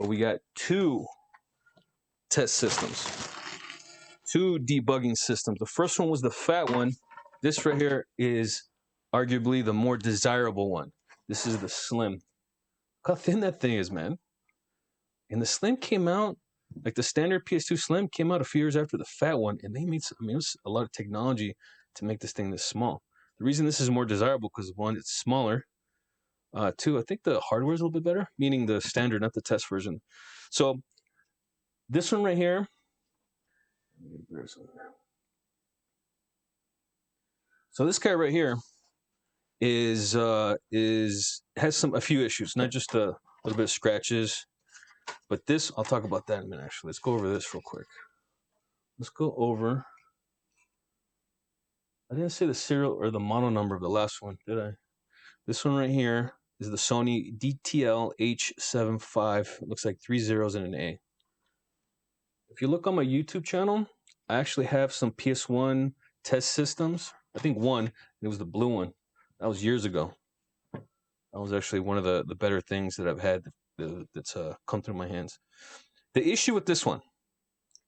but we got two test systems, two debugging systems. The first one was the fat one. This right here is arguably the more desirable one. This is the slim. Look how thin that thing is, man. And the slim came out, like the standard PS2 slim came out a few years after the fat one, and they made, it was a lot of technology to make this thing this small. The reason this is more desirable because one, it's smaller. Two, I think the hardware is a little bit better, meaning the standard, not the test version. So this one right here, so this guy right here has a few issues, not just a little bit of scratches, but this, I'll talk about that in a minute. Actually, let's go over this real quick. Let's go over. I didn't say the serial or the model number of the last one, did I? This one right here is the Sony DTL-H75000A. It looks like 3 zeros and an A. If you look on my YouTube channel, I actually have some PS1 test systems. I think one, it was the blue one. That was years ago. That was actually one of the better things that I've had that's come through my hands. The issue with this one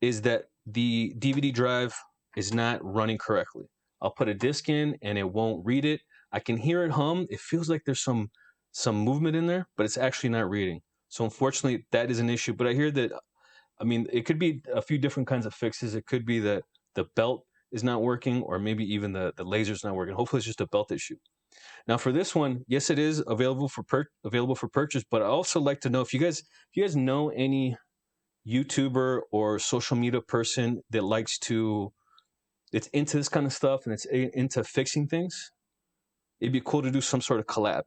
is that the DVD drive is not running correctly. I'll put a disc in and it won't read it. I can hear it hum. It feels like there's some movement in there, but it's actually not reading. So unfortunately, that is an issue. But I hear that, I mean, it could be a few different kinds of fixes. It could be that the belt is not working, or maybe even the laser's not working. Hopefully it's just a belt issue. Now for this one, yes, it is available for purchase, but I also like to know if you guys know any YouTuber or social media person that it's into this kind of stuff and it's into fixing things. It'd be cool to do some sort of collab.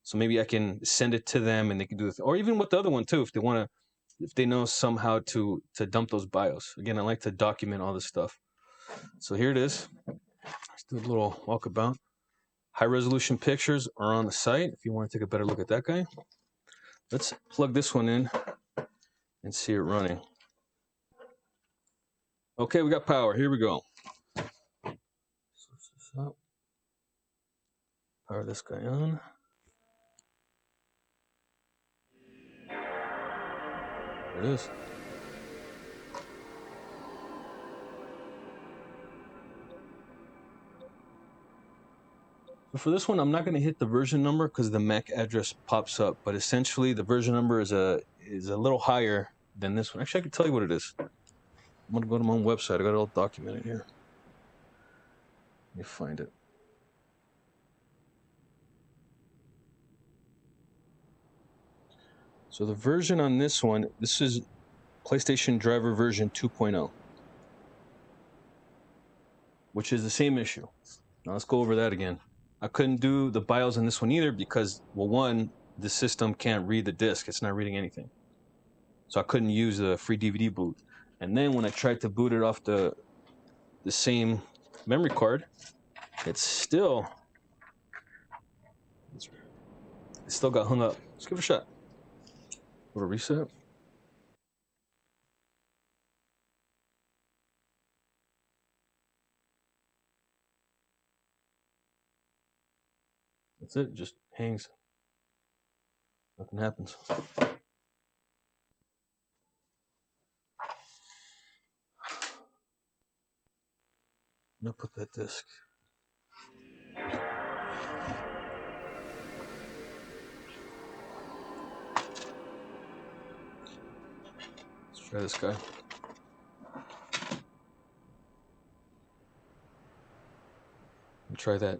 So maybe I can send it to them and they can do it, or even with the other one too, if they know somehow to dump those BIOS. Again, I like to document all this stuff. So here it is. Let's do a little walkabout. High resolution pictures are on the site if you want to take a better look at that guy. Let's plug this one in and see it running. Okay, we got power. Here we go. Switch this up. Power this guy on. There it is. So for this one, I'm not going to hit the version number because the MAC address pops up, but essentially the version number is a little higher than this one. Actually, I can tell you what it is. I'm going to go to my own website. I got it all documented here. Let me find it. So the version on this one, this is PlayStation driver version 2.0, which is the same issue. Now let's go over that again. I couldn't do the BIOS on this one either because, well, one, the system can't read the disc. It's not reading anything. So I couldn't use the free DVD boot. And then when I tried to boot it off the same memory card, it still got hung up. Let's give it a shot. Go to reset. That's it, just hangs. Nothing happens. I'm gonna put that disc. Let's try this guy. Try that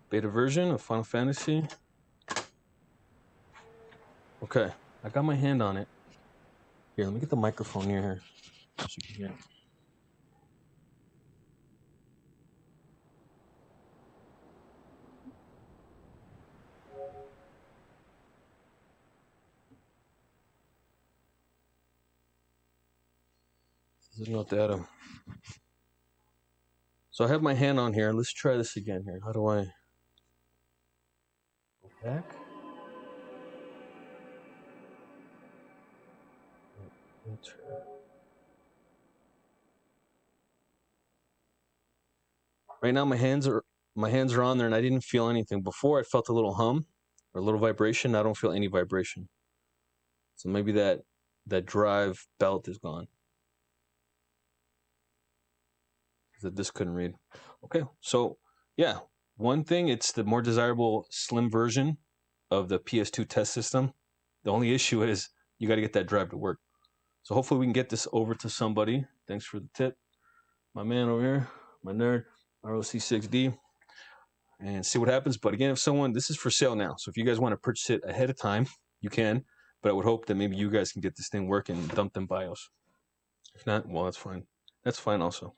beta version of Final Fantasy. Okay, I got my hand on it. Here, let me get the microphone near here so you can hear it. There's no data. So I have my hand on here. Let's try this again here. How do I go back? Enter. Right now my hands are on there and I didn't feel anything. Before I felt a little hum or a little vibration. I don't feel any vibration. So maybe that that drive belt is gone. The disc couldn't read. Okay, so yeah, one thing, it's the more desirable slim version of the PS2 test system. The only issue is you got to get that drive to work. So hopefully we can get this over to somebody. Thanks for the tip, my man over here, my nerd, ROC6D, and see what happens. But again, if someone, this is for sale now, so if you guys want to purchase it ahead of time, you can. But I would hope that maybe you guys can get this thing working and dump them BIOS. If not, well, that's fine. That's fine also.